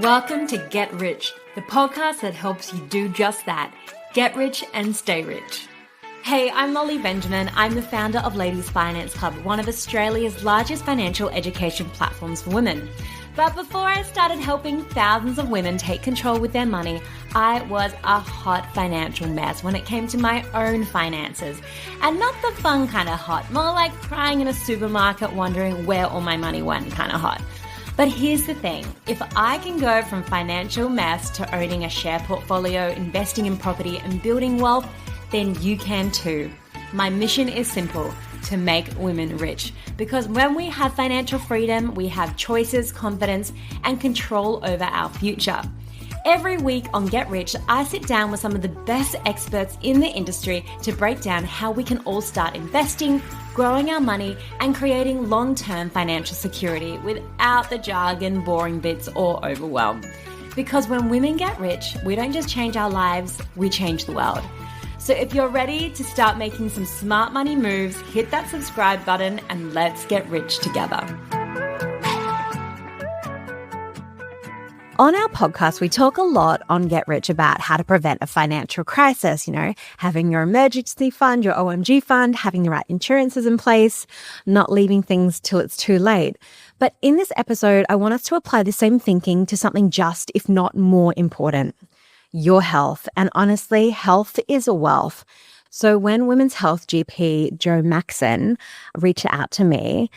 Welcome to Get Rich, the podcast that helps you do just that. Get rich and stay rich. Hey, I'm Molly Benjamin. I'm the founder of Ladies Finance Club, one of Australia's largest financial education platforms for women. But before I started helping thousands of women take control with their money, I was a hot financial mess when it came to my own finances. And not the fun kind of hot, more like crying in a supermarket wondering where all my money went kind of hot. But here's the thing, if I can go from financial mess to owning a share portfolio, investing in property and building wealth, then you can too. My mission is simple, to make women rich. Because when we have financial freedom, we have choices, confidence, and control over our future. Every week on Get Rich, I sit down with some of the best experts in the industry to break down how we can all start investing, growing our money, and creating long-term financial security without the jargon, boring bits, or overwhelm. Because when women get rich, we don't just change our lives, we change the world. So if you're ready to start making some smart money moves, hit that subscribe button and let's get rich together. On our podcast, we talk a lot on Get Rich about how to prevent a financial crisis, having your emergency fund, your OMG fund, having the right insurances in place, not leaving things till it's too late. But in this episode, I want us to apply the same thinking to something just, if not more important, your health. And honestly, health is a wealth. So when Women's Health GP Joanne Mackson reached out to me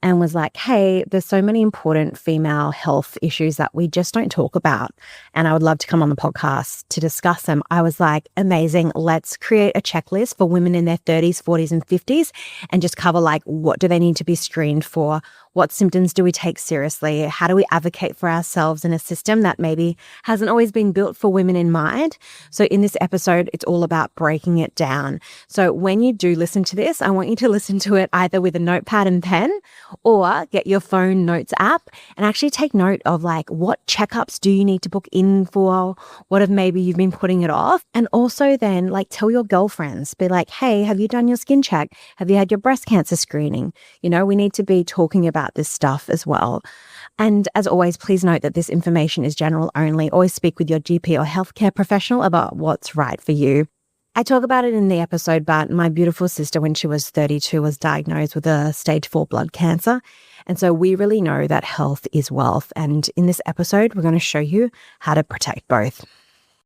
and was like, hey, there's so many important female health issues that we just don't talk about, and I would love to come on the podcast to discuss them. I was like, amazing, let's create a checklist for women in their 30s, 40s, and 50s and just cover what do they need to be screened for? What symptoms do we take seriously? How do we advocate for ourselves in a system that maybe hasn't always been built for women in mind? So in this episode, it's all about breaking it down. So when you do listen to this, I want you to listen to it either with a notepad and pen or get your phone notes app and actually take note of what checkups do you need to book in for? What if maybe you've been putting it off? And also then tell your girlfriends, be like, hey, have you done your skin check? Have you had your breast cancer screening? We need to be talking about this stuff as well. And as always, please note that this information is general only. Always speak with your GP or healthcare professional about what's right for you. I talk about it in the episode, but my beautiful sister, when she was 32, was diagnosed with a stage 4 blood cancer. And so we really know that health is wealth. And in this episode, we're going to show you how to protect both.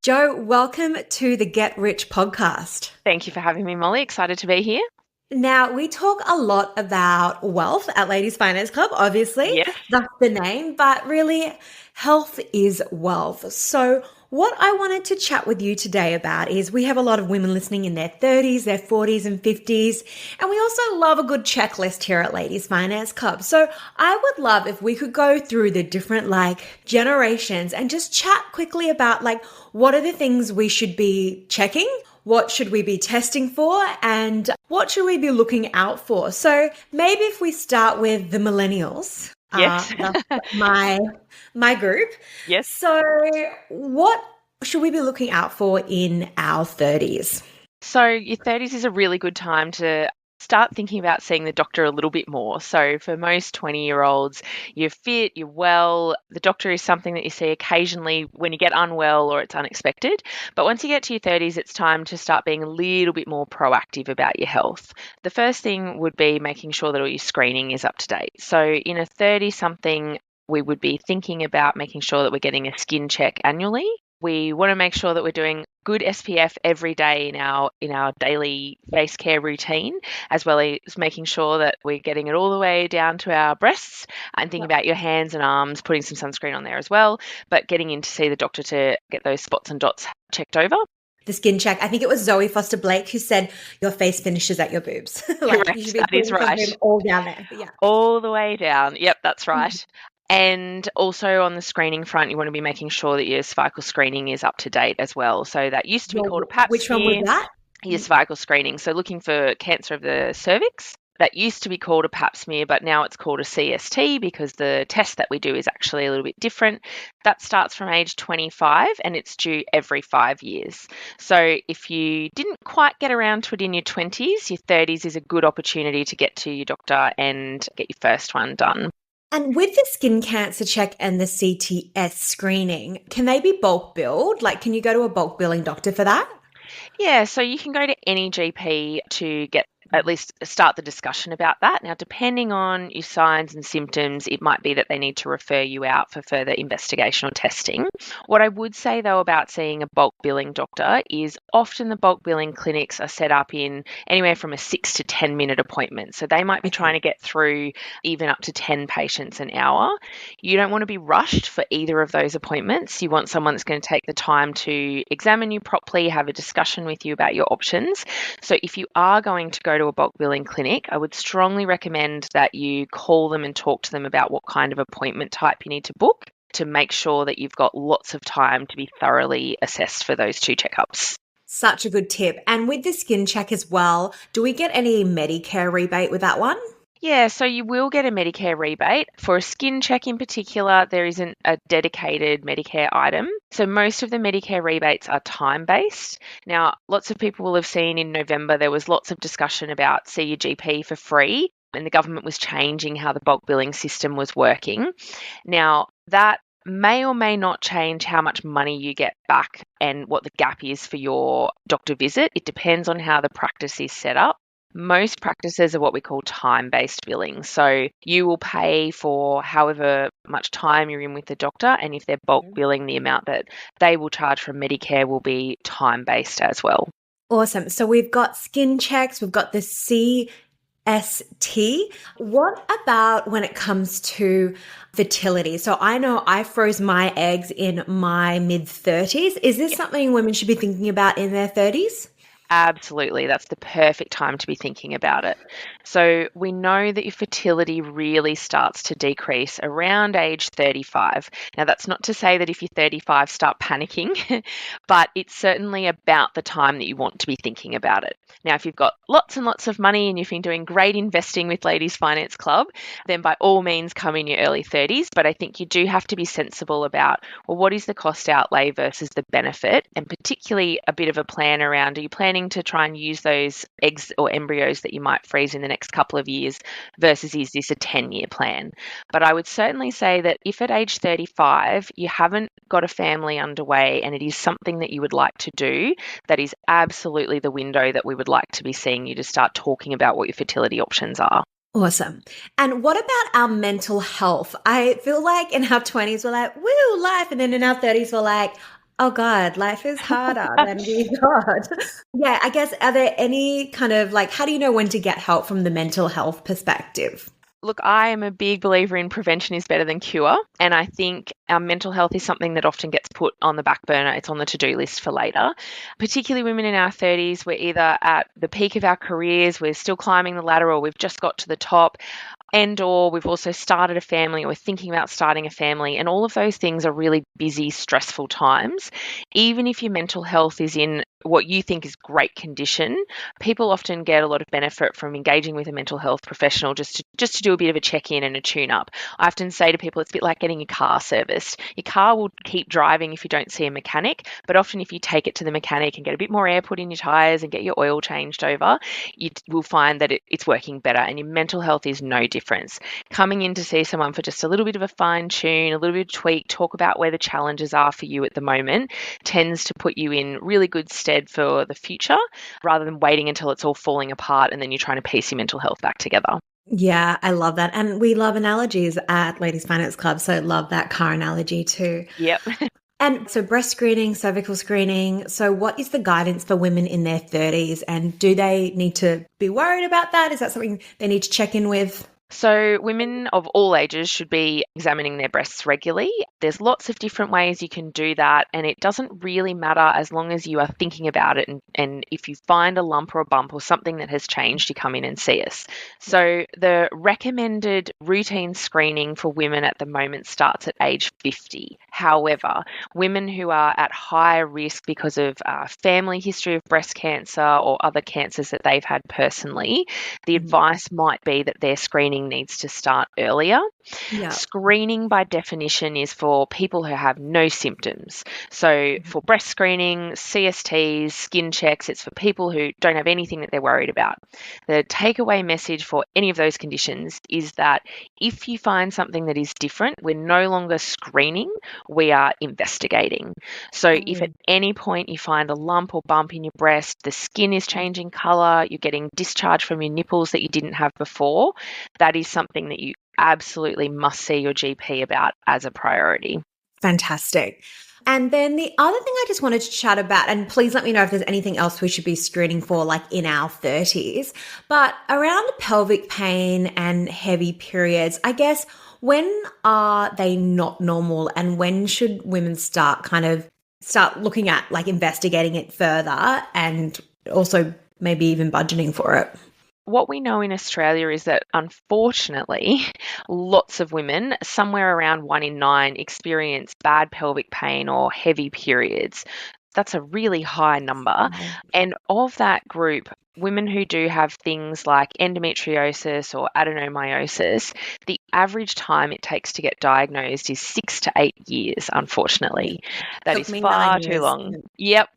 Jo, welcome to the Get Rich podcast. Thank you for having me, Molly. Excited to be here. Now, we talk a lot about wealth at Ladies Finance Club, obviously. Yes. That's the name, but really, health is wealth. So what I wanted to chat with you today about is we have a lot of women listening in their 30s, their 40s and 50s, and we also love a good checklist here at Ladies Finance Club. So I would love if we could go through the different generations and just chat quickly about what are the things we should be checking? What should we be testing for, and what should we be looking out for? So maybe if we start with the millennials, yes, that's my group. Yes. So what should we be looking out for in our 30s? So your 30s is a really good time to start thinking about seeing the doctor a little bit more. So for most 20-year-olds, you're fit, you're well. The doctor is something that you see occasionally when you get unwell or it's unexpected. But once you get to your 30s, it's time to start being a little bit more proactive about your health. The first thing would be making sure that all your screening is up to date. So in a 30-something, we would be thinking about making sure that we're getting a skin check annually. We want to make sure that we're doing good SPF every day in our daily face care routine, as well as making sure that we're getting it all the way down to our breasts and thinking about your hands and arms, putting some sunscreen on there as well, but getting in to see the doctor to get those spots and dots checked over. The skin check. I think it was Zoe Foster Blake who said your face finishes at your boobs. Correct. You should be that is right. All down there. Yeah. All the way down. Yep, that's right. And also on the screening front, you want to be making sure that your cervical screening is up to date as well. So that used to be called a pap Which smear. one was that? Your cervical screening. So looking for cancer of the cervix. That used to be called a pap smear, but now it's called a CST because the test that we do is actually a little bit different. That starts from age 25 and it's due every 5 years. So if you didn't quite get around to it in your 20s, your 30s is a good opportunity to get to your doctor and get your first one done. And with the skin cancer check and the CTS screening, can they be bulk billed? Like, can you go to a bulk billing doctor for that? Yeah, so you can go to any GP to get at least start the discussion about that. Now, depending on your signs and symptoms, it might be that they need to refer you out for further investigation or testing. What I would say, though, about seeing a bulk billing doctor is often the bulk billing clinics are set up in anywhere from a 6 to 10 minute appointment. So they might be trying to get through even up to 10 patients an hour. You don't want to be rushed for either of those appointments. You want someone that's going to take the time to examine you properly, have a discussion with you about your options. So if you are going to go to a bulk billing clinic, I would strongly recommend that you call them and talk to them about what kind of appointment type you need to book to make sure that you've got lots of time to be thoroughly assessed for those 2 checkups. Such a good tip. And with the skin check as well, do we get any Medicare rebate with that one? Yeah, so you will get a Medicare rebate. For a skin check in particular, there isn't a dedicated Medicare item. So most of the Medicare rebates are time-based. Now, lots of people will have seen in November there was lots of discussion about see your GP for free, and the government was changing how the bulk billing system was working. Now, that may or may not change how much money you get back and what the gap is for your doctor visit. It depends on how the practice is set up. Most practices are what we call time-based billing. So you will pay for however much time you're in with the doctor, and if they're bulk billing, the amount that they will charge from Medicare will be time-based as well. Awesome. So we've got skin checks, we've got the CST. What about when it comes to fertility? So I know I froze my eggs in my mid-30s. Is this something women should be thinking about in their 30s? Absolutely. That's the perfect time to be thinking about it. So we know that your fertility really starts to decrease around age 35. Now, that's not to say that if you're 35, start panicking, but it's certainly about the time that you want to be thinking about it. Now, if you've got lots and lots of money and you've been doing great investing with Ladies Finance Club, then by all means come in your early 30s. But I think you do have to be sensible about, well, what is the cost outlay versus the benefit? And particularly a bit of a plan around, are you planning to try and use those eggs or embryos that you might freeze in the next couple of years versus is this a 10-year plan? But I would certainly say that if at age 35 you haven't got a family underway and it is something that you would like to do, that is absolutely the window that we would like to be seeing you to start talking about what your fertility options are. Awesome. And what about our mental health? I feel like in our 20s, we're like, woo, life. And then in our 30s, we're like, oh God, life is harder than we thought. Yeah, I guess, are there any kind of like, how do you know when to get help from the mental health perspective? Look, I am a big believer in prevention is better than cure. And I think our mental health is something that often gets put on the back burner. It's on the to-do list for later. Particularly women in our 30s, we're either at the peak of our careers, we're still climbing the ladder, or we've just got to the top. And or we've also started a family or we're thinking about starting a family. And all of those things are really busy, stressful times. Even if your mental health is in what you think is great condition, people often get a lot of benefit from engaging with a mental health professional just to do a bit of a check-in and a tune-up. I often say to people, it's a bit like getting your car serviced. Your car will keep driving if you don't see a mechanic, but often if you take it to the mechanic and get a bit more air put in your tyres and get your oil changed over, you will find that it's working better, and your mental health is no difference. Coming in to see someone for just a little bit of a fine-tune, a little bit of tweak, talk about where the challenges are for you at the moment tends to put you in really good stead for the future rather than waiting until it's all falling apart and then you're trying to piece your mental health back together. Yeah, I love that. And we love analogies at Ladies Finance Club. So love that car analogy too. Yep. And so breast screening, cervical screening. So what is the guidance for women in their 30s? And do they need to be worried about that? Is that something they need to check in with? So women of all ages should be examining their breasts regularly. There's lots of different ways you can do that, and it doesn't really matter as long as you are thinking about it, and if you find a lump or a bump or something that has changed, you come in and see us. So the recommended routine screening for women at the moment starts at age 50. However, women who are at higher risk because of family history of breast cancer or other cancers that they've had personally, the advice might be that their screening screening needs to start earlier. Yeah. Screening by definition is for people who have no symptoms. So for breast screening, CSTs, skin checks, it's for people who don't have anything that they're worried about. The takeaway message for any of those conditions is that if you find something that is different, we're no longer screening, we are investigating. So if at any point you find a lump or bump in your breast, the skin is changing colour, you're getting discharge from your nipples that you didn't have before, that is something that you absolutely must see your GP about as a priority. Fantastic. And then the other thing I just wanted to chat about, and please let me know if there's anything else we should be screening for, like in our 30s, but around pelvic pain and heavy periods, I guess, when are they not normal and when should women start looking at like investigating it further and also maybe even budgeting for it? What we know in Australia is that, unfortunately, lots of women, somewhere around 1 in 9, experience bad pelvic pain or heavy periods. That's a really high number. And of that group, women who do have things like endometriosis or adenomyosis, the average time it takes to get diagnosed is 6 to 8 years, unfortunately. That Took is me far 9 too years. long. Yep.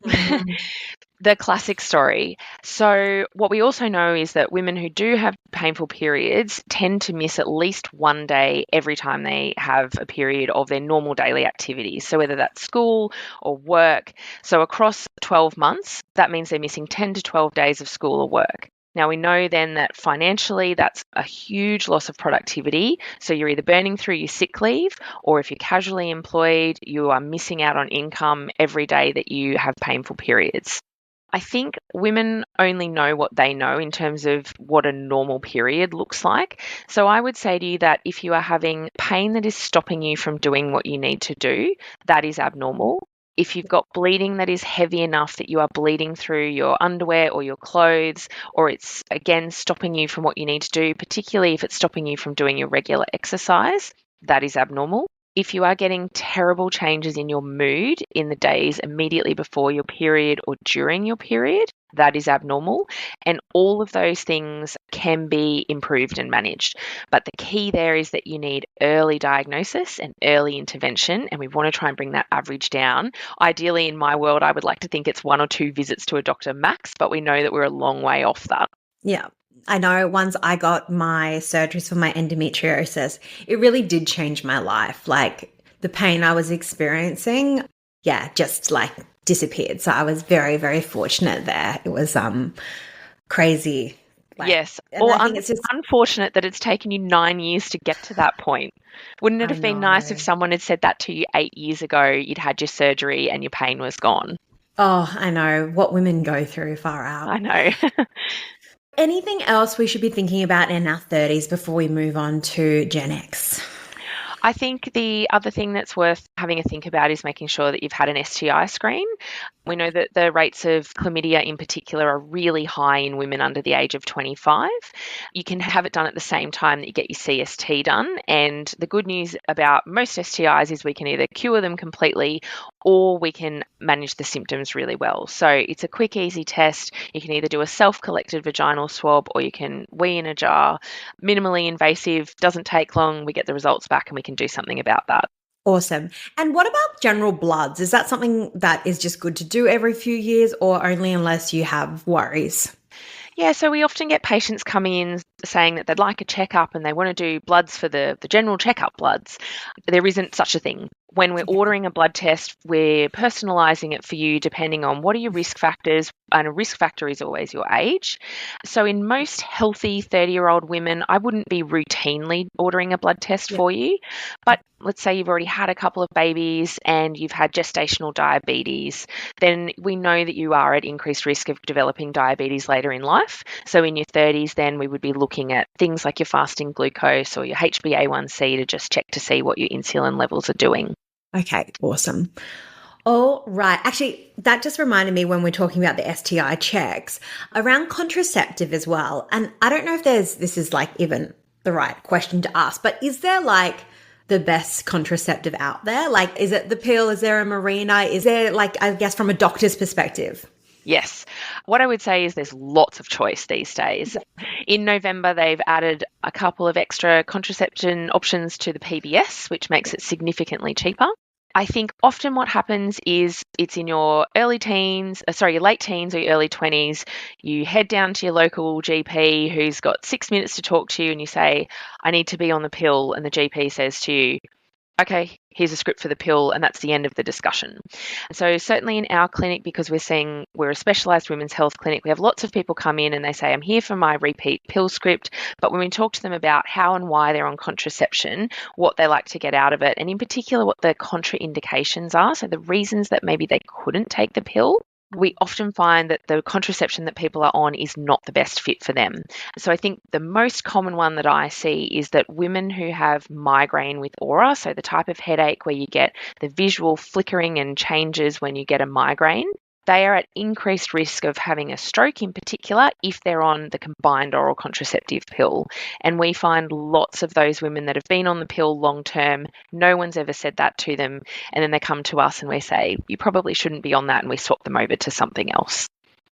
The classic story. So what we also know is that women who do have painful periods tend to miss at least one day every time they have a period of their normal daily activities. So whether that's school or work. So across 12 months, that means they're missing 10 to 12 days of school or work. Now, we know then that financially, that's a huge loss of productivity. So you're either burning through your sick leave, or if you're casually employed, you are missing out on income every day that you have painful periods. I think women only know what they know in terms of what a normal period looks like. So I would say to you that if you are having pain that is stopping you from doing what you need to do, that is abnormal. If you've got bleeding that is heavy enough that you are bleeding through your underwear or your clothes, or it's again stopping you from what you need to do, particularly if it's stopping you from doing your regular exercise, that is abnormal. If you are getting terrible changes in your mood in the days immediately before your period or during your period, that is abnormal. And all of those things can be improved and managed. But the key there is that you need early diagnosis and early intervention. And we want to try and bring that average down. Ideally, in my world, I would like to think it's 1 or 2 visits to a doctor max, but we know that we're a long way off that. Yeah. I know once I got my surgeries for my endometriosis, it really did change my life. Like the pain I was experiencing, just like disappeared. So I was very, very fortunate there. It was crazy. Yes. Or I think it's just unfortunate that it's taken you 9 years to get to that point. Wouldn't it have been nice if someone had said that to you 8 years ago, you'd had your surgery and your pain was gone? Oh, I know. What women go through, far out. I know. Anything else we should be thinking about in our 30s before we move on to Gen X? I think the other thing that's worth having a think about is making sure that you've had an STI screen. We know that the rates of chlamydia in particular are really high in women under the age of 25. You can have it done at the same time that you get your CST done. And the good news about most STIs is we can either cure them completely or we can manage the symptoms really well. So it's a quick, easy test. You can either do a self-collected vaginal swab or you can wee in a jar. Minimally invasive, doesn't take long. We get the results back and we can do something about that. Awesome. And what about general bloods? Is that something that is just good to do every few years or only unless you have worries? Yeah, so we often get patients coming in saying that they'd like a checkup and they want to do bloods for the general checkup bloods. There isn't such a thing. When we're ordering a blood test, we're personalising it for you depending on what are your risk factors, and a risk factor is always your age. So in most healthy 30-year-old women, I wouldn't be routinely ordering a blood test for you. But let's say you've already had a couple of babies and you've had gestational diabetes, then we know that you are at increased risk of developing diabetes later in life. So in your 30s, then we would be looking at things like your fasting glucose or your HbA1c to just check to see what your insulin levels are doing. Okay, awesome. All right. Actually, that just reminded me when we're talking about the STI checks around contraceptive as well. And I don't know if this is like even the right question to ask, but is there like the best contraceptive out there? Like, is it the pill? Is there a Mirena? Is there like, I guess from a doctor's perspective? Yes. What I would say is there's lots of choice these days. In November, they've added a couple of extra contraception options to the PBS, which makes it significantly cheaper. I think often what happens is it's in your your late teens or your early 20s. You head down to your local GP who's got 6 minutes to talk to you, and you say, I need to be on the pill. And the GP says to you, okay, here's a script for the pill, and that's the end of the discussion. So certainly in our clinic, because we're a specialised women's health clinic, we have lots of people come in and they say, I'm here for my repeat pill script. But when we talk to them about how and why they're on contraception, what they like to get out of it, and in particular what the contraindications are, so the reasons that maybe they couldn't take the pill, we often find that the contraception that people are on is not the best fit for them. So I think the most common one that I see is that women who have migraine with aura, so the type of headache where you get the visual flickering and changes when you get a migraine, they are at increased risk of having a stroke in particular if they're on the combined oral contraceptive pill. And we find lots of those women that have been on the pill long term, no one's ever said that to them. And then they come to us and we say, you probably shouldn't be on that. And we swap them over to something else.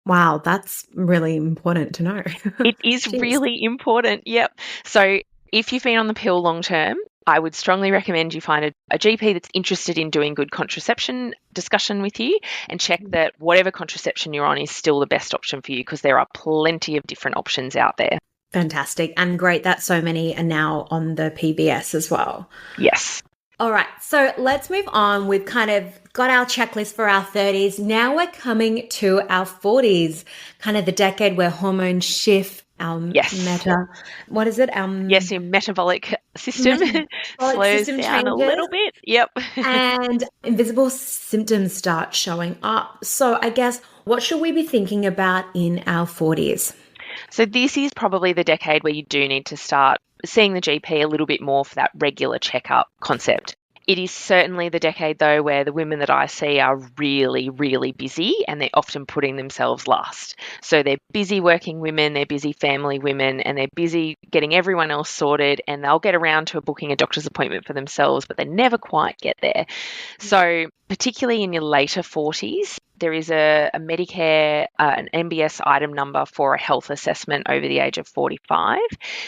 Wow, that's really important to know. It is Jeez. really important. Yep. So if you've been on the pill long term, I would strongly recommend you find a GP that's interested in doing good contraception discussion with you and check that whatever contraception you're on is still the best option for you, because there are plenty of different options out there. Fantastic. And great that so many are now on the PBS as well. Yes. All right, so let's move on. We've kind of got our checklist for our 30s. Now we're coming to our 40s, kind of the decade where hormones shift. Your metabolic system slows down changes a little bit. Yep. And invisible symptoms start showing up. So I guess, what should we be thinking about in our 40s? So this is probably the decade where you do need to start seeing the GP a little bit more for that regular checkup concept. It is certainly the decade, though, where the women that I see are really, really busy, and they're often putting themselves last. So they're busy working women, they're busy family women, and they're busy getting everyone else sorted, and they'll get around to booking a doctor's appointment for themselves, but they never quite get there. So particularly in your later 40s, there is a Medicare, an MBS item number for a health assessment over the age of 45.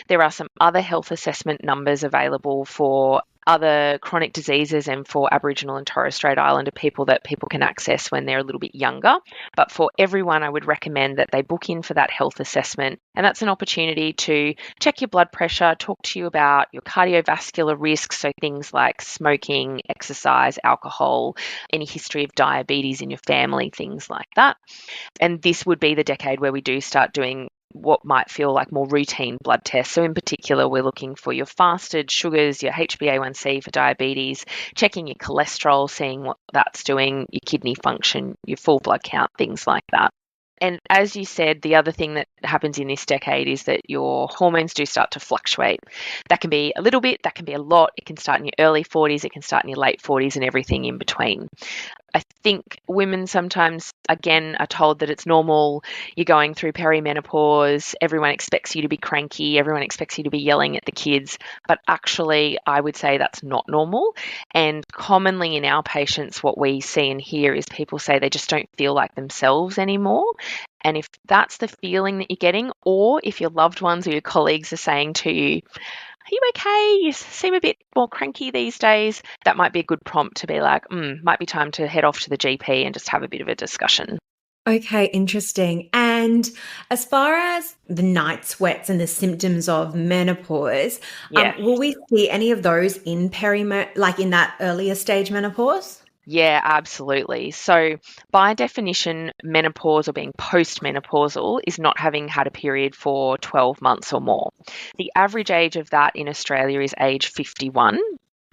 There are some other health assessment numbers available for other chronic diseases and for Aboriginal and Torres Strait Islander people that people can access when they're a little bit younger. But for everyone, I would recommend that they book in for that health assessment. And that's an opportunity to check your blood pressure, talk to you about your cardiovascular risks, so things like smoking, exercise, alcohol, any history of diabetes in your family, things like that. And this would be the decade where we do start doing what might feel like more routine blood tests. So in particular, we're looking for your fasted sugars, your HbA1c for diabetes, checking your cholesterol, seeing what that's doing, your kidney function, your full blood count, things like that. And as you said, the other thing that happens in this decade is that your hormones do start to fluctuate. That can be a little bit, that can be a lot. It can start in your early 40s, it can start in your late 40s, and everything in between. I think women sometimes, again, are told that it's normal. You're going through perimenopause. Everyone expects you to be cranky. Everyone expects you to be yelling at the kids. But actually, I would say that's not normal. And commonly in our patients, what we see and hear is people say they just don't feel like themselves anymore. And if that's the feeling that you're getting, or if your loved ones or your colleagues are saying to you, are you okay? You seem a bit more cranky these days. That might be a good prompt to be like, might be time to head off to the GP and just have a bit of a discussion. Okay, interesting. And as far as the night sweats and the symptoms of menopause, will we see any of those in in that earlier stage menopause? Yeah, absolutely. So by definition, menopause or being postmenopausal is not having had a period for 12 months or more. The average age of that in Australia is age 51.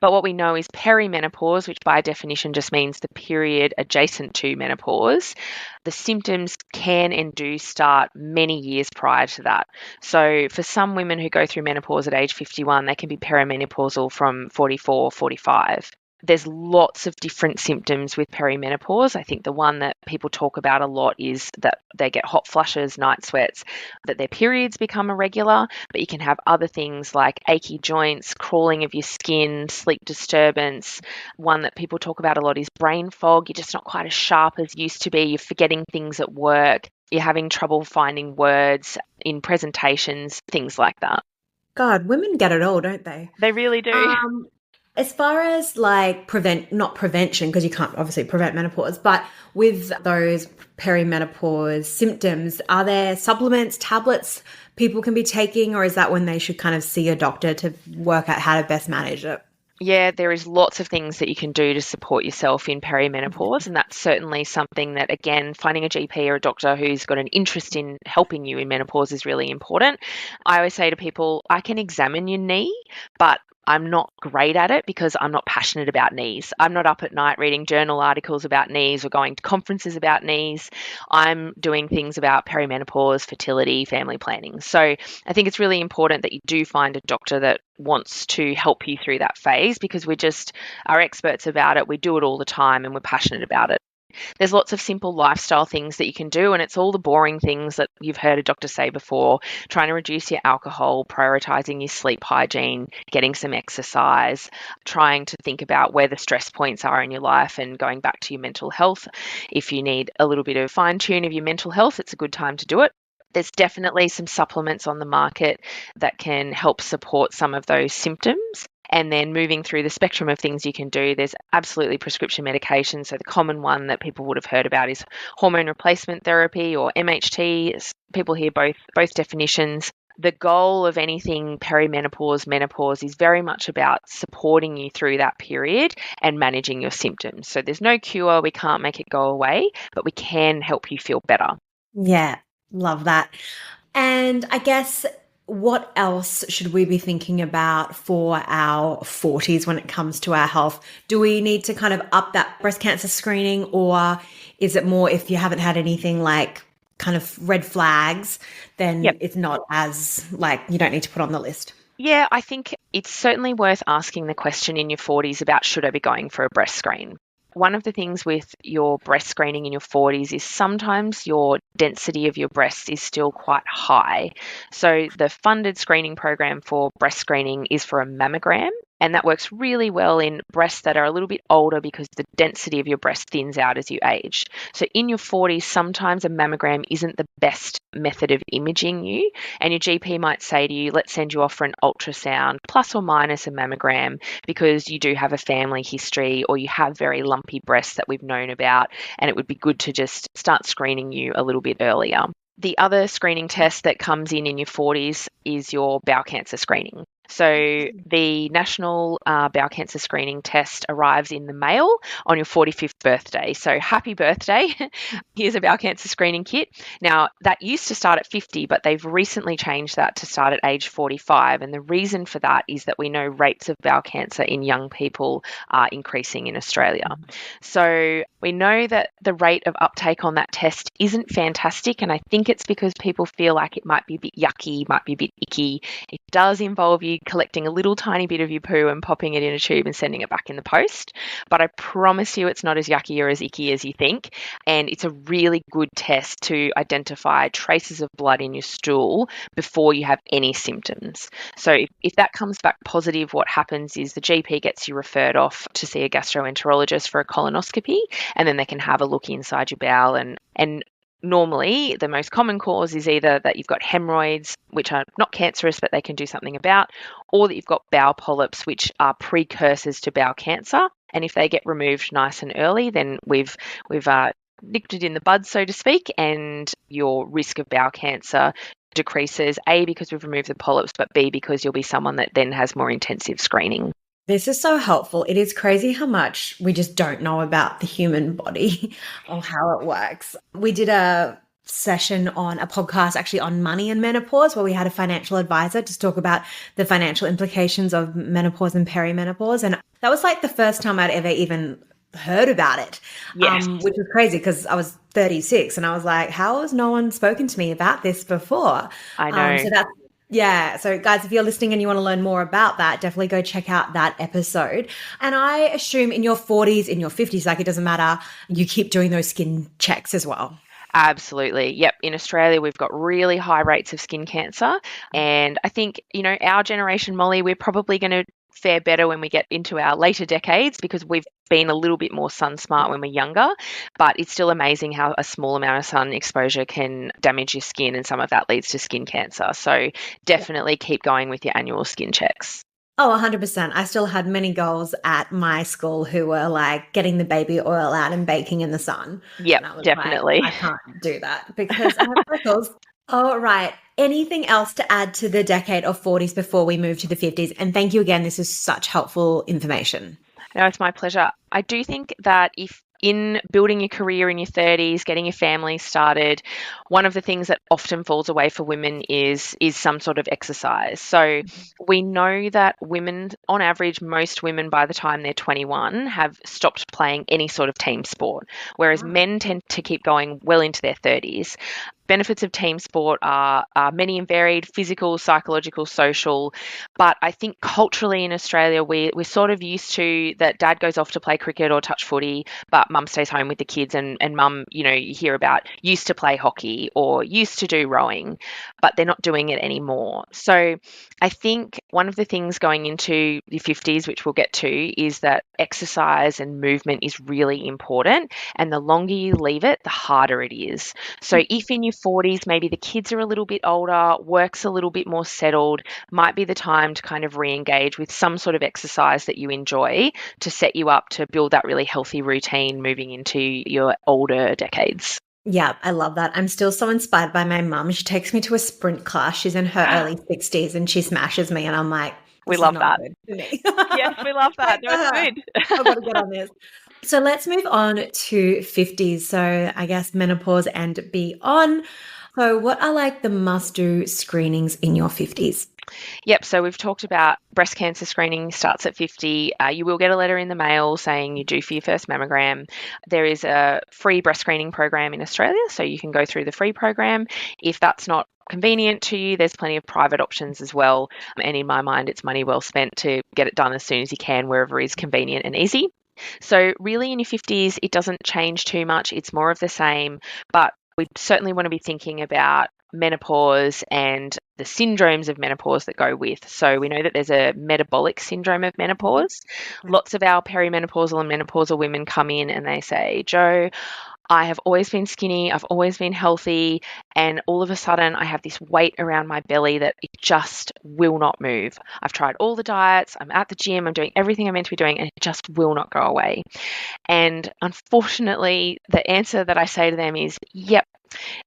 But what we know is perimenopause, which by definition just means the period adjacent to menopause, the symptoms can and do start many years prior to that. So for some women who go through menopause at age 51, they can be perimenopausal from 44, 45. There's lots of different symptoms with perimenopause. I think the one that people talk about a lot is that they get hot flushes, night sweats, that their periods become irregular, but you can have other things like achy joints, crawling of your skin, sleep disturbance. One that people talk about a lot is brain fog. You're just not quite as sharp as you used to be. You're forgetting things at work. You're having trouble finding words in presentations, things like that. God, women get it all, don't they? They really do. As far as like not prevention, because you can't obviously prevent menopause, but with those perimenopause symptoms, are there supplements, tablets people can be taking, or is that when they should kind of see a doctor to work out how to best manage it? Yeah, there is lots of things that you can do to support yourself in perimenopause, and that's certainly something that, again, finding a GP or a doctor who's got an interest in helping you in menopause is really important. I always say to people, I can examine your knee, but I'm not great at it because I'm not passionate about knees. I'm not up at night reading journal articles about knees or going to conferences about knees. I'm doing things about perimenopause, fertility, family planning. So I think it's really important that you do find a doctor that wants to help you through that phase, because we just are experts about it. We do it all the time and we're passionate about it. There's lots of simple lifestyle things that you can do, and it's all the boring things that you've heard a doctor say before: trying to reduce your alcohol, prioritizing your sleep hygiene, getting some exercise, trying to think about where the stress points are in your life, and going back to your mental health. If you need a little bit of fine tune of your mental health, it's a good time to do it. There's definitely some supplements on the market that can help support some of those symptoms. And then moving through the spectrum of things you can do, there's absolutely prescription medication. So the common one that people would have heard about is hormone replacement therapy, or MHT. People hear both definitions. The goal of anything perimenopause, menopause is very much about supporting you through that period and managing your symptoms. So there's no cure. We can't make it go away, but we can help you feel better. Yeah, love that. And I guess, what else should we be thinking about for our 40s when it comes to our health? Do we need to kind of up that breast cancer screening, or is it more if you haven't had anything like kind of red flags, then it's not as like you don't need to put on the list? Yeah, I think it's certainly worth asking the question in your 40s about, should I be going for a breast screen? One of the things with your breast screening in your 40s is sometimes your density of your breast is still quite high. So the funded screening program for breast screening is for a mammogram, and that works really well in breasts that are a little bit older because the density of your breast thins out as you age. So in your 40s, sometimes a mammogram isn't the best method of imaging you, and your GP might say to you, let's send you off for an ultrasound plus or minus a mammogram, because you do have a family history or you have very lumpy breasts that we've known about, and it would be good to just start screening you a little bit earlier. The other screening test that comes in your 40s is your bowel cancer screening. So the National Bowel Cancer Screening Test arrives in the mail on your 45th birthday. So happy birthday. Here's a bowel cancer screening kit. Now, that used to start at 50, but they've recently changed that to start at age 45. And the reason for that is that we know rates of bowel cancer in young people are increasing in Australia. So we know that the rate of uptake on that test isn't fantastic. And I think it's because people feel like it might be a bit yucky, might be a bit icky. It does involve you collecting a little tiny bit of your poo and popping it in a tube and sending it back in the post. But I promise you it's not as yucky or as icky as you think. And it's a really good test to identify traces of blood in your stool before you have any symptoms. So if that comes back positive, what happens is the GP gets you referred off to see a gastroenterologist for a colonoscopy, and then they can have a look inside your bowel. And normally, the most common cause is either that you've got hemorrhoids, which are not cancerous, but they can do something about, or that you've got bowel polyps, which are precursors to bowel cancer. And if they get removed nice and early, then we've nipped it in the bud, so to speak, and your risk of bowel cancer decreases, A, because we've removed the polyps, but B, because you'll be someone that then has more intensive screening. This is so helpful. It is crazy how much we just don't know about the human body or how it works. We did a session on a podcast actually on money and menopause, where we had a financial advisor to talk about the financial implications of menopause and perimenopause. And that was like the first time I'd ever even heard about it, which was crazy because I was 36 and I was like, how has no one spoken to me about this before? I know. So Yeah. So, guys, if you're listening and you want to learn more about that, definitely go check out that episode. And I assume in your 40s, in your 50s, like it doesn't matter, you keep doing those skin checks as well. Absolutely. Yep. In Australia, we've got really high rates of skin cancer. And I think, our generation, Molly, we're probably going to fare better when we get into our later decades because we've been a little bit more sun smart when we're younger. But it's still amazing how a small amount of sun exposure can damage your skin, and some of that leads to skin cancer. So definitely keep going with your annual skin checks. Oh, 100%. I still had many girls at my school who were like getting the baby oil out and baking in the sun. Yep, And I was like, definitely. I can't do that because I have freckles. All right. Anything else to add to the decade of 40s before we move to the 50s? And thank you again. This is such helpful information. No, it's my pleasure. I do think that if in building your career in your 30s, getting your family started, one of the things that often falls away for women is some sort of exercise. So we know that women, on average, most women by the time they're 21 have stopped playing any sort of team sport, whereas men tend to keep going well into their 30s. Benefits of team sport are many and varied: physical, psychological, social. But I think culturally in Australia, we're sort of used to that dad goes off to play cricket or touch footy, but mum stays home with the kids. And mum, you hear about used to play hockey or used to do rowing, but they're not doing it anymore. So I think one of the things going into the 50s, which we'll get to, is that exercise and movement is really important. And the longer you leave it, the harder it is. So if in your 40s, maybe the kids are a little bit older, work's a little bit more settled, might be the time to kind of re-engage with some sort of exercise that you enjoy to set you up to build that really healthy routine moving into your older decades. Yeah, I love that. I'm still so inspired by my mum. She takes me to a sprint class. She's in her early 60s and she smashes me. And I'm like, We this is love not that. good for me. Yes, we love that. Great No, for it's her. good. I've got to get on this. So let's move on to 50s. So I guess menopause and beyond. So what are like the must-do screenings in your 50s? Yep. So we've talked about breast cancer screening starts at 50. You will get a letter in the mail saying you're due for your first mammogram. There is a free breast screening program in Australia, so you can go through the free program. If that's not convenient to you, there's plenty of private options as well. And in my mind, it's money well spent to get it done as soon as you can, wherever is convenient and easy. So really in your 50s, it doesn't change too much. It's more of the same, but we certainly want to be thinking about menopause and the syndromes of menopause that go with. So we know that there's a metabolic syndrome of menopause. Lots of our perimenopausal and menopausal women come in and they say, "Jo, I have always been skinny, I've always been healthy, and all of a sudden I have this weight around my belly that it just will not move. I've tried all the diets, I'm at the gym, I'm doing everything I'm meant to be doing, and it just will not go away." And unfortunately, the answer that I say to them is, "Yep,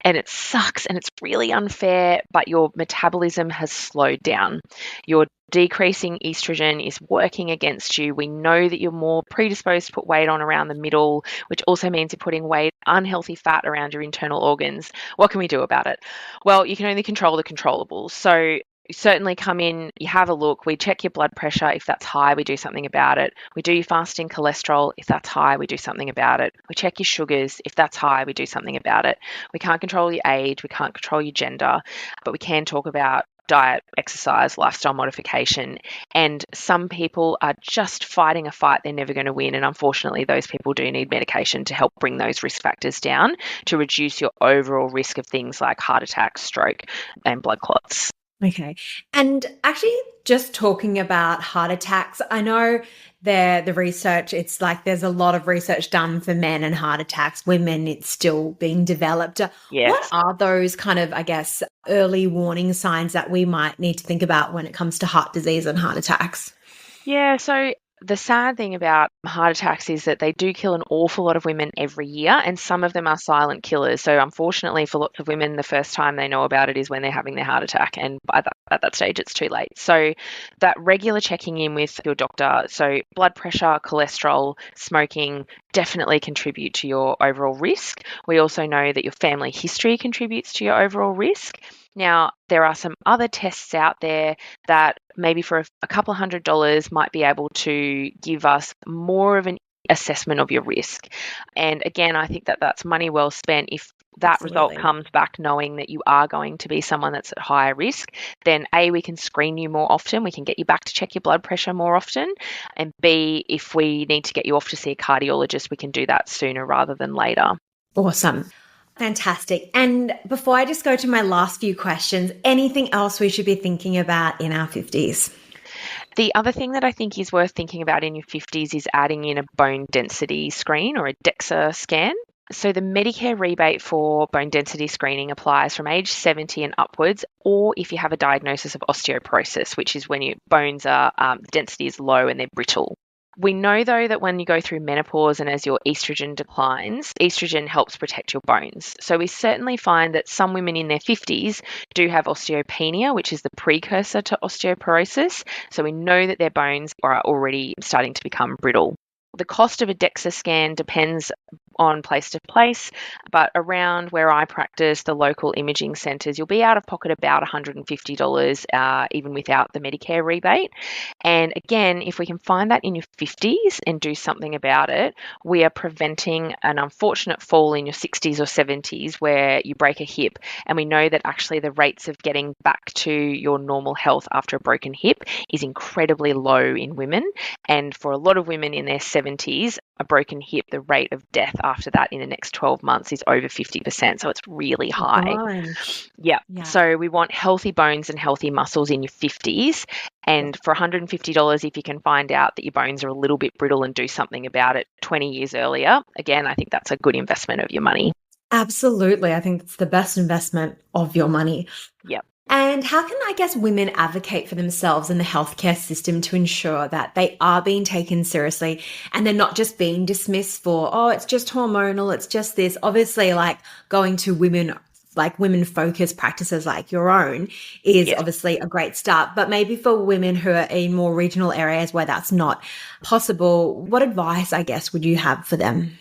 and it sucks and it's really unfair, but your metabolism has slowed down. Your decreasing estrogen is working against you. We know that you're more predisposed to put weight on around the middle, which also means you're putting weight, unhealthy fat around your internal organs. What can we do about it?" Well, you can only control the controllables. So you certainly come in, you have a look, we check your blood pressure. If that's high, we do something about it. We do your fasting cholesterol. If that's high, we do something about it. We check your sugars. If that's high, we do something about it. We can't control your age, we can't control your gender, but we can talk about diet, exercise, lifestyle modification. And some people are just fighting a fight they're never going to win. And unfortunately, those people do need medication to help bring those risk factors down to reduce your overall risk of things like heart attack, stroke, and blood clots. Okay. And actually, just talking about heart attacks, I know the research, it's like there's a lot of research done for men and heart attacks. Women, it's still being developed. What Yes. are those kind of, I guess, early warning signs that we might need to think about when it comes to heart disease and heart attacks? Yeah, so the sad thing about heart attacks is that they do kill an awful lot of women every year, and some of them are silent killers. So, unfortunately, for lots of women, the first time they know about it is when they're having their heart attack, and at that stage, it's too late. So, that regular checking in with your doctor, so blood pressure, cholesterol, smoking, definitely contribute to your overall risk. We also know that your family history contributes to your overall risk. Now, there are some other tests out there that maybe for a couple of $100 might be able to give us more of an assessment of your risk. And again, I think that that's money well spent if that result Absolutely. comes back knowing that you are going to be someone that's at higher risk, then A, we can screen you more often, we can get you back to check your blood pressure more often, and B, if we need to get you off to see a cardiologist, we can do that sooner rather than later. Awesome. Fantastic. And before I just go to my last few questions, anything else we should be thinking about in our 50s? The other thing that I think is worth thinking about in your 50s is adding in a bone density screen or a DEXA scan. So the Medicare rebate for bone density screening applies from age 70 and upwards, or if you have a diagnosis of osteoporosis, which is when your bones are, the density is low and they're brittle. We know, though, that when you go through menopause and as your estrogen declines, estrogen helps protect your bones. So we certainly find that some women in their 50s do have osteopenia, which is the precursor to osteoporosis. So we know that their bones are already starting to become brittle. The cost of a DEXA scan depends on place to place, but around where I practice, the local imaging centres, you'll be out of pocket about $150, even without the Medicare rebate. And again, if we can find that in your 50s and do something about it, we are preventing an unfortunate fall in your 60s or 70s where you break a hip. And we know that actually the rates of getting back to your normal health after a broken hip is incredibly low in women. And for a lot of women in their 70s, a broken hip, the rate of death after that in the next 12 months is over 50%. So it's really high. Gosh. Yeah. Yeah. So we want healthy bones and healthy muscles in your 50s. And for $150, if you can find out that your bones are a little bit brittle and do something about it 20 years earlier, again, I think that's a good investment of your money. Absolutely. I think it's the best investment of your money. Yep. And how can, I guess, women advocate for themselves in the healthcare system to ensure that they are being taken seriously and they're not just being dismissed for, oh, it's just hormonal, it's just this. Obviously, like going to women-focused practices like your own is obviously a great start. But maybe for women who are in more regional areas where that's not possible, what advice, I guess, would you have for them?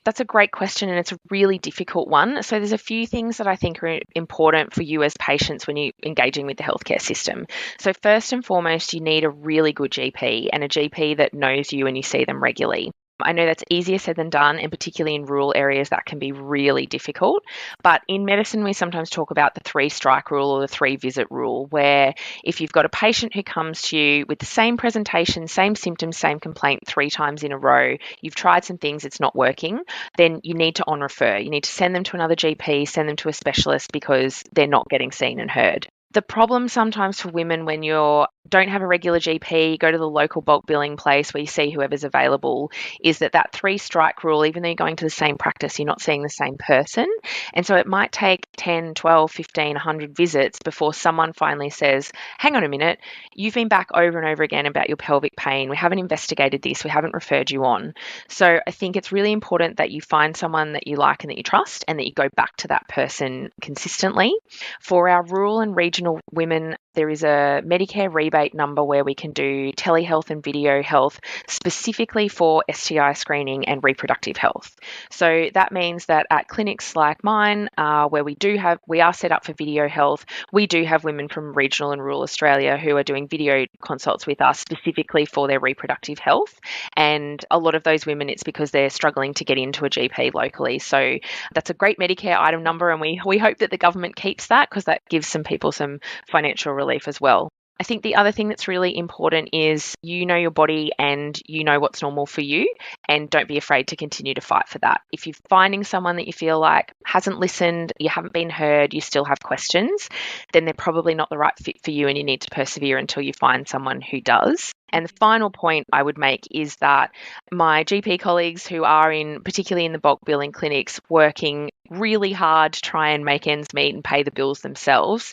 That's a great question, and it's a really difficult one. So there's a few things that I think are important for you as patients when you're engaging with the healthcare system. So first and foremost, you need a really good GP and a GP that knows you and you see them regularly. I know that's easier said than done, and particularly in rural areas, that can be really difficult. But in medicine, we sometimes talk about the 3-strike rule or the 3-visit rule, where if you've got a patient who comes to you with the same presentation, same symptoms, same complaint 3 times in a row, you've tried some things, it's not working, then you need to on-refer. You need to send them to another GP, send them to a specialist because they're not getting seen and heard. The problem sometimes for women when you don't have a regular GP, go to the local bulk billing place where you see whoever's available, is that 3-strike rule, even though you're going to the same practice, you're not seeing the same person. And so it might take 10, 12, 15, 100 visits before someone finally says, hang on a minute, you've been back over and over again about your pelvic pain. We haven't investigated this. We haven't referred you on. So I think it's really important that you find someone that you like and that you trust and that you go back to that person consistently. For our rural and regional women, there is a Medicare rebate number where we can do telehealth and video health specifically for STI screening and reproductive health. So that means that at clinics like mine, where we are set up for video health, we do have women from regional and rural Australia who are doing video consults with us specifically for their reproductive health. And a lot of those women, it's because they're struggling to get into a GP locally. So that's a great Medicare item number, and we hope that the government keeps that because that gives some people some financial relief as well. I think the other thing that's really important is you know your body and you know what's normal for you, and don't be afraid to continue to fight for that. If you're finding someone that you feel like hasn't listened, you haven't been heard, you still have questions, then they're probably not the right fit for you and you need to persevere until you find someone who does. And the final point I would make is that my GP colleagues who are particularly in the bulk billing clinics, working really hard to try and make ends meet and pay the bills themselves,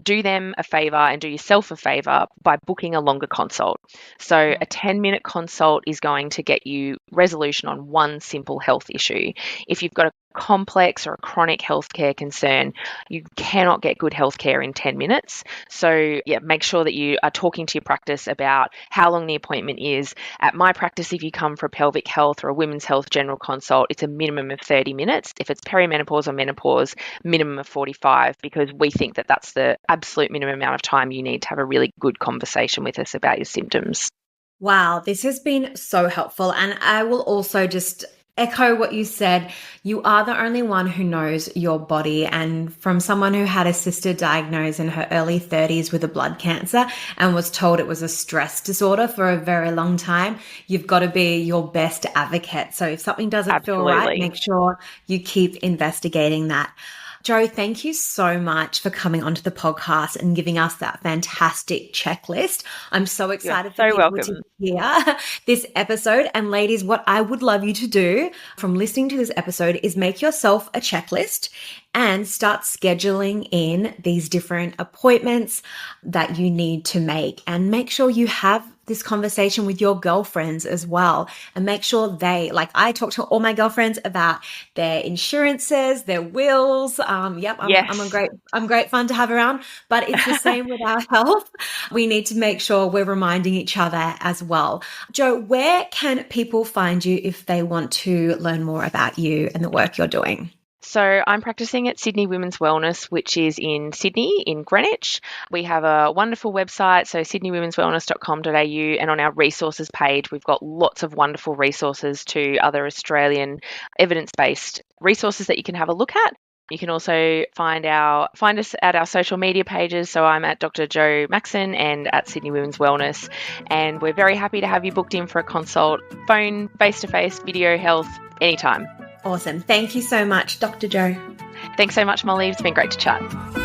do them a favour and do yourself a favour by booking a longer consult. So a 10-minute consult is going to get you resolution on one simple health issue. If you've got a complex or a chronic healthcare concern, you cannot get good healthcare in 10 minutes. So make sure that you are talking to your practice about how long the appointment is. At my practice, if you come for a pelvic health or a women's health general consult, it's a minimum of 30 minutes. If it's perimenopause or menopause, minimum of 45, because we think that that's the absolute minimum amount of time you need to have a really good conversation with us about your symptoms. Wow, this has been so helpful. And I will also just echo what you said. You are the only one who knows your body. And from someone who had a sister diagnosed in her early 30s with a blood cancer and was told it was a stress disorder for a very long time, you've got to be your best advocate. So if something doesn't feel right, Absolutely. make sure you keep investigating that. Jo, thank you so much for coming onto the podcast and giving us that fantastic checklist. I'm so You're excited for so people to welcome. hear this episode. And ladies, what I would love you to do from listening to this episode is make yourself a checklist and start scheduling in these different appointments that you need to make, and make sure you have this conversation with your girlfriends as well, and make sure like I talk to all my girlfriends about their insurances, their wills. Yep, Yes. I'm great fun to have around, but it's the same with our health. We need to make sure we're reminding each other as well. Jo, where can people find you if they want to learn more about you and the work you're doing? So I'm practicing at Sydney Women's Wellness, which is in Sydney, in Greenwich. We have a wonderful website, so sydneywomenswellness.com.au, and on our resources page, we've got lots of wonderful resources to other Australian evidence-based resources that you can have a look at. You can also find us at our social media pages. So I'm at Dr. Jo Mackson and at Sydney Women's Wellness. And we're very happy to have you booked in for a consult, phone, face-to-face, video health, anytime. Awesome. Thank you so much, Dr. Jo. Thanks so much, Molly. It's been great to chat.